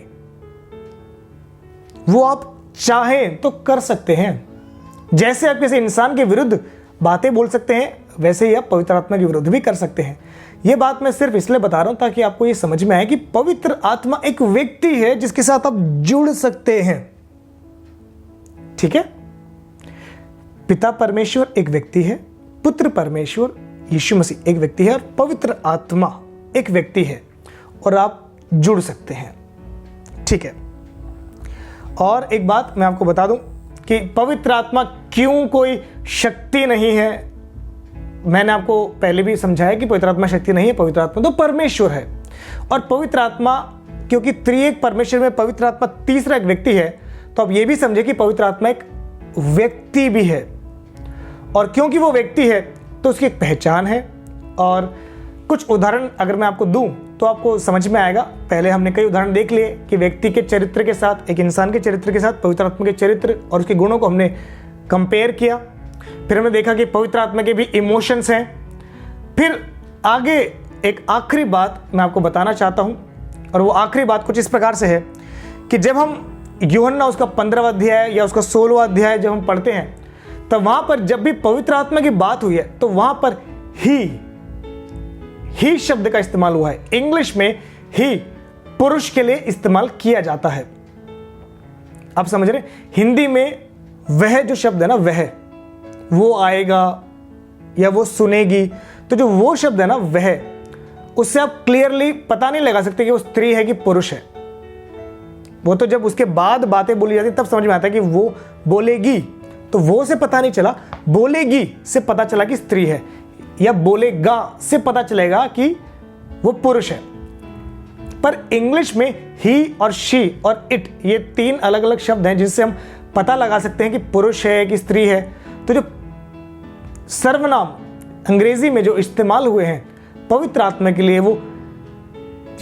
वो आप चाहें तो कर सकते हैं। जैसे आप किसी इंसान के विरुद्ध बातें बोल सकते हैं, वैसे ही आप पवित्र आत्मा के विरुद्ध भी कर सकते हैं। यह बात मैं सिर्फ इसलिए बता रहा हूं ताकि आपको यह समझ में आए कि पवित्र आत्मा एक व्यक्ति है जिसके साथ आप जुड़ सकते हैं। ठीक है, पिता परमेश्वर एक व्यक्ति है, पुत्र परमेश्वर यीशु मसीह एक व्यक्ति है, और पवित्र आत्मा एक व्यक्ति है, और आप जुड़ सकते हैं। ठीक है, और एक बात मैं आपको बता दूं कि पवित्र आत्मा क्यों कोई शक्ति नहीं है। मैंने आपको पहले भी समझाया कि पवित्र आत्मा शक्ति नहीं है, पवित्र आत्मा तो परमेश्वर है। और पवित्र आत्मा, क्योंकि त्रिएक परमेश्वर में पवित्र आत्मा तीसरा एक व्यक्ति है, तो आप ये भी समझे कि पवित्र आत्मा एक व्यक्ति भी है। और क्योंकि वो व्यक्ति है तो उसकी एक पहचान है। और कुछ उदाहरण अगर मैं आपको दूं तो आपको समझ में आएगा। पहले हमने कई उदाहरण देख लिए कि व्यक्ति के चरित्र के साथ, एक इंसान के चरित्र के साथ पवित्र आत्मा के चरित्र और उसके गुणों को हमने कंपेयर किया। फिर हमने देखा कि पवित्र आत्मा के भी इमोशंस हैं। फिर आगे एक आखिरी बात मैं आपको बताना चाहता हूं, और वो आखिरी बात कुछ इस प्रकार से है कि जब हम यूहन्ना उसका 15वां अध्याय या उसका 16वां अध्याय जब हम पढ़ते हैं, तब वहां पर जब भी पवित्र आत्मा की बात हुई है तो वहां पर ही शब्द का इस्तेमाल हुआ है। इंग्लिश में ही पुरुष के लिए इस्तेमाल किया जाता है। आप समझ रहे? हिंदी में वह जो शब्द है ना, वह, वो आएगा या वो सुनेगी, तो जो वो शब्द है ना वह, उससे आप क्लियरली पता नहीं लगा सकते कि वो स्त्री है कि पुरुष है। वो तो जब उसके बाद बातें बोली जाती तब समझ में आता है कि वो बोलेगी, तो वो से पता नहीं चला, बोलेगी से पता चला कि स्त्री है, या बोलेगा से पता चलेगा कि वो पुरुष है। पर इंग्लिश में ही और शी और इट, ये 3 अलग अलग शब्द हैं जिससे हम पता लगा सकते हैं कि पुरुष है कि स्त्री है। तो जो सर्वनाम अंग्रेजी में जो इस्तेमाल हुए हैं पवित्र आत्मा के लिए, वो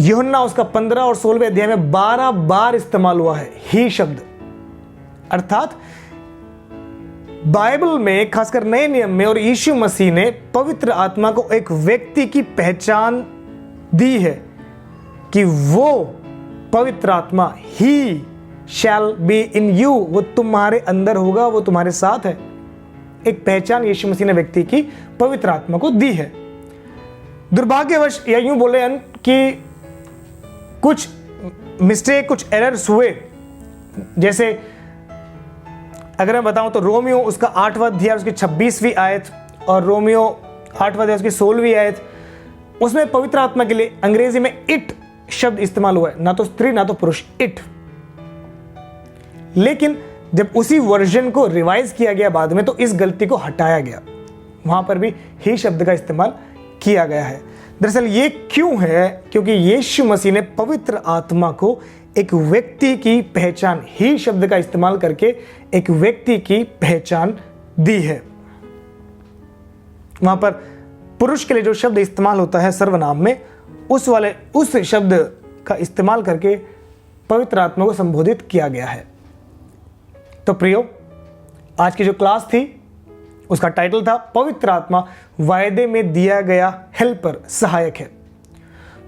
यूहन्ना उसका 15 और 16वें अध्याय में 12 बार इस्तेमाल हुआ है ही शब्द। अर्थात बाइबल में, खासकर नए नियम में और यीशु मसीह ने पवित्र आत्मा को एक व्यक्ति की पहचान दी है कि वो पवित्र आत्मा ही शैल बी इन यू, वो तुम्हारे अंदर होगा, वो तुम्हारे साथ है। एक पहचान यीशु मसीह ने व्यक्ति की पवित्र आत्मा को दी है। दुर्भाग्यवश या यूं बोले कि कुछ मिस्टेक, कुछ एरर्स हुए। जैसे अगर मैं बताऊं तो रोमियो उसका 8वां अध्याय उसकी 26वीं आयत और रोमियो 8वां अध्याय उसकी 16वीं आयत, उसमें पवित्र आत्मा के लिए अंग्रेजी में इट शब्द इस्तेमाल हुआ है, ना तो स्त्री ना तो पुरुष, इट। लेकिन जब उसी वर्जन को रिवाइज किया गया बाद में तो इस गलती को हटाया गया, वहां पर भी ही शब्द का इस्तेमाल किया गया है। दरअसल ये क्यों है? क्योंकि यीशु मसीह ने पवित्र आत्मा को एक व्यक्ति की पहचान, ही शब्द का इस्तेमाल करके एक व्यक्ति की पहचान दी है। वहां पर पुरुष के लिए जो शब्द इस्तेमाल होता है सर्वनाम में, उस शब्द का इस्तेमाल करके पवित्र आत्मा को संबोधित किया गया है। तो प्रियो, आज की जो क्लास थी उसका टाइटल था पवित्र आत्मा वायदे में दिया गया हेल्पर, सहायक है।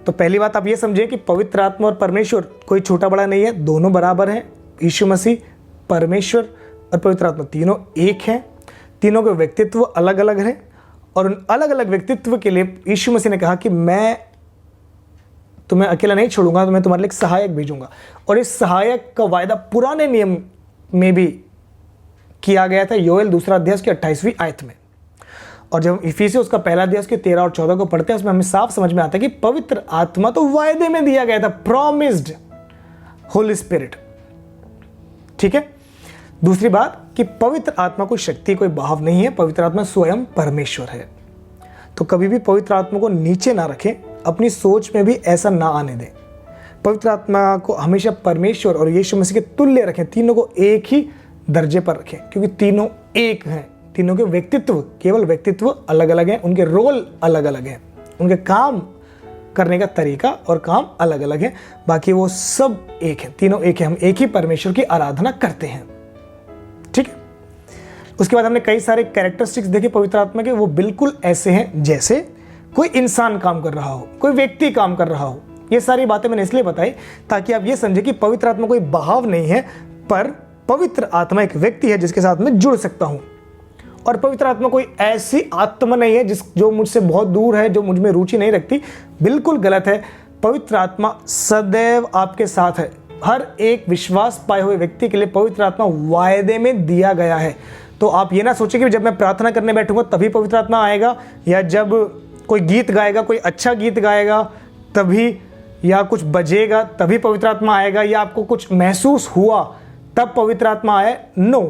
तो पहली बात आप ये समझिए कि पवित्र आत्मा और परमेश्वर कोई छोटा बड़ा नहीं है, दोनों बराबर हैं। यीशु मसीह, परमेश्वर और पवित्र आत्मा तीनों एक हैं। तीनों के व्यक्तित्व अलग अलग हैं और उन अलग अलग व्यक्तित्व के लिए यीशु मसीह ने कहा कि मैं तुम्हें अकेला नहीं छोड़ूंगा, तो मैं तुम्हारे लिए एक सहायक भेजूंगा। और इस सहायक का वायदा पुराने नियम में भी किया गया था, योएल 2 अध्याय की 28वीं आयत में। और जब हम इफिसियों उसका 1 अध्याय के 13 और 14 को पढ़ते हैं, उसमें हमें साफ समझ में आता है कि पवित्र आत्मा तो वायदे में दिया गया था, प्रॉमिस्ड होली स्पिरिट। ठीक है। दूसरी बात कि पवित्र आत्मा कोई शक्ति, कोई भाव नहीं है, पवित्र आत्मा स्वयं परमेश्वर है। तो कभी भी पवित्र आत्मा को नीचे ना रखें, अपनी सोच में भी ऐसा ना आने दें। पवित्र आत्मा को हमेशा परमेश्वर और यीशु मसीह के तुल्य रखें, तीनों को एक ही दर्जे पर रखें, क्योंकि तीनों एक हैं। तीनों के व्यक्तित्व, केवल व्यक्तित्व अलग अलग हैं, उनके रोल अलग अलग हैं, उनके काम करने का तरीका और काम अलग अलग है, बाकी वो सब एक है, तीनों एक है। हम एक ही परमेश्वर की आराधना करते हैं। ठीक है। उसके बाद हमने कई सारे कैरेक्टरिस्टिक्स देखे पवित्र आत्मा के, वो बिल्कुल ऐसे हैं जैसे कोई इंसान काम कर रहा हो, कोई व्यक्ति काम कर रहा हो। ये सारी बातें मैंने इसलिए बताई ताकि आप ये समझे कि पवित्र आत्मा कोई भाव नहीं है, पर पवित्र आत्मा एक व्यक्ति है जिसके साथ मैं जुड़ सकता हूं। और पवित्र आत्मा कोई ऐसी आत्मा नहीं है जो मुझसे बहुत दूर है, जो मुझ में रुचि नहीं रखती। बिल्कुल गलत है। पवित्र आत्मा सदैव आपके साथ है। हर एक विश्वास पाए हुए व्यक्ति के लिए पवित्र आत्मा वायदे में दिया गया है। तो आप ये ना सोचें कि जब मैं प्रार्थना करने बैठूंगा तभी पवित्र आत्मा आएगा, या जब कोई गीत गाएगा, कोई अच्छा गीत गाएगा तभी, या कुछ बजेगा तभी पवित्र आत्मा आएगा, या आपको कुछ महसूस हुआ तब पवित्र आत्मा आए। नो,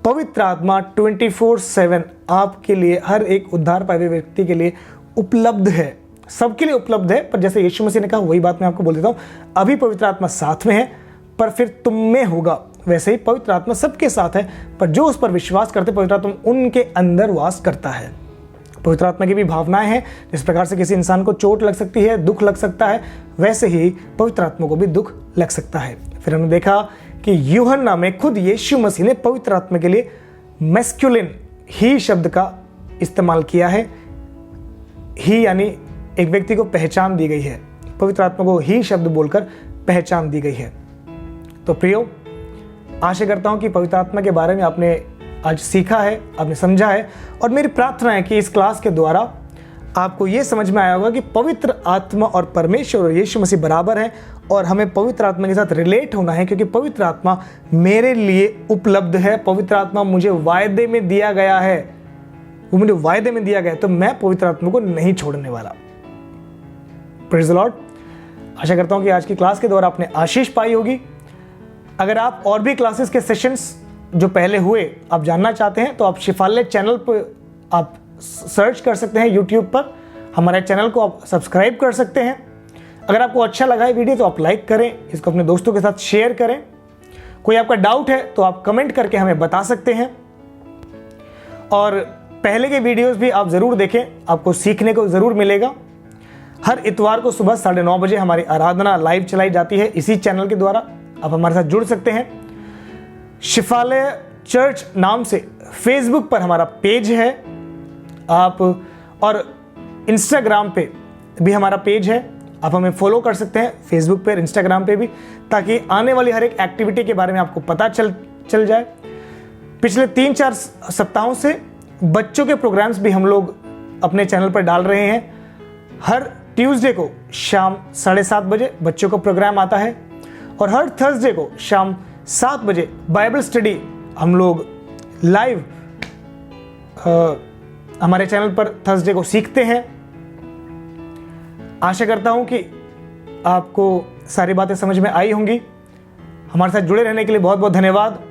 पवित्र आत्मा 24/7 आपके लिए, हर एक उद्धार पाए हुए व्यक्ति के लिए उपलब्ध है, सबके लिए उपलब्ध है। पर जैसे यीशु मसीह ने कहा, वही बात मैं आपको बोल देता हूं, अभी पवित्र आत्मा साथ में है पर फिर तुम में होगा। वैसे ही पवित्र आत्मा सबके साथ है, पर जो उस पर विश्वास करते पवित्र आत्मा उनके अंदर वास करता है। पवित्र आत्मा की भी भावनाएं हैं। जिस प्रकार से किसी इंसान को चोट लग सकती है, दुख लग सकता है, वैसे ही पवित्र आत्मा को भी दुख लग सकता है। फिर हमने देखा कि यूहन्ना में खुद यीशु मसीह ने पवित्र आत्मा के लिए मैस्कुलिन ही शब्द का इस्तेमाल किया है। ही यानी एक व्यक्ति को पहचान दी गई है, पवित्र आत्मा को ही शब्द बोलकर पहचान दी गई है। तो प्रियो, आशा करता हूं कि पवित्र आत्मा के बारे में आपने आज सीखा है, आपने समझा है, और मेरी प्रार्थना है कि इस क्लास के द्वारा आपको ये समझ में आया होगा कि पवित्र आत्मा और परमेश्वर और यीशु मसीह बराबर हैं, और हमें पवित्र आत्मा के साथ रिलेट होना है, क्योंकि पवित्र आत्मा मेरे लिए उपलब्ध है। पवित्र आत्मा मुझे वायदे में दिया गया है, वो मुझे वायदे में दिया गया है, तो मैं पवित्र आत्मा को नहीं छोड़ने वाला। Praise the Lord. आशा करता हूं कि आज की क्लास के द्वारा आपने आशीष पाई होगी। अगर आप और भी क्लासेस के सेशंस जो पहले हुए आप जानना चाहते हैं, तो आप शिफाले चैनल पर आप सर्च कर सकते हैं यूट्यूब पर, हमारे चैनल को आप सब्सक्राइब कर सकते हैं। अगर आपको अच्छा लगा है वीडियो तो आप लाइक करें, इसको अपने दोस्तों के साथ शेयर करें। कोई आपका डाउट है तो आप कमेंट करके हमें बता सकते हैं। और पहले के वीडियोस भी आप ज़रूर देखें, आपको सीखने को ज़रूर मिलेगा। हर इतवार को सुबह 9:30 बजे हमारी आराधना लाइव चलाई जाती है इसी चैनल के द्वारा। आप हमारे साथ जुड़ सकते हैं। शिफालय चर्च नाम से फेसबुक पर हमारा पेज है, आप और इंस्टाग्राम पे भी हमारा पेज है, आप हमें फॉलो कर सकते हैं फेसबुक पर, इंस्टाग्राम पे भी, ताकि आने वाली हर एक एक्टिविटी के बारे में आपको पता चल जाए। पिछले 3-4 सप्ताहों से बच्चों के प्रोग्राम्स भी हम लोग अपने चैनल पर डाल रहे हैं। हर ट्यूसडे को शाम 7:30 बजे बच्चों का प्रोग्राम आता है और हर थर्सडे को शाम 7 बजे बाइबल स्टडी हम लोग लाइव हमारे चैनल पर थर्सडे को सीखते हैं। आशा करता हूं कि आपको सारी बातें समझ में आई होंगी। हमारे साथ जुड़े रहने के लिए बहुत बहुत धन्यवाद।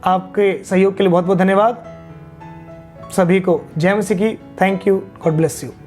आपके सहयोग के लिए बहुत बहुत धन्यवाद। सभी को जय मसीह की। Thank you. God bless you.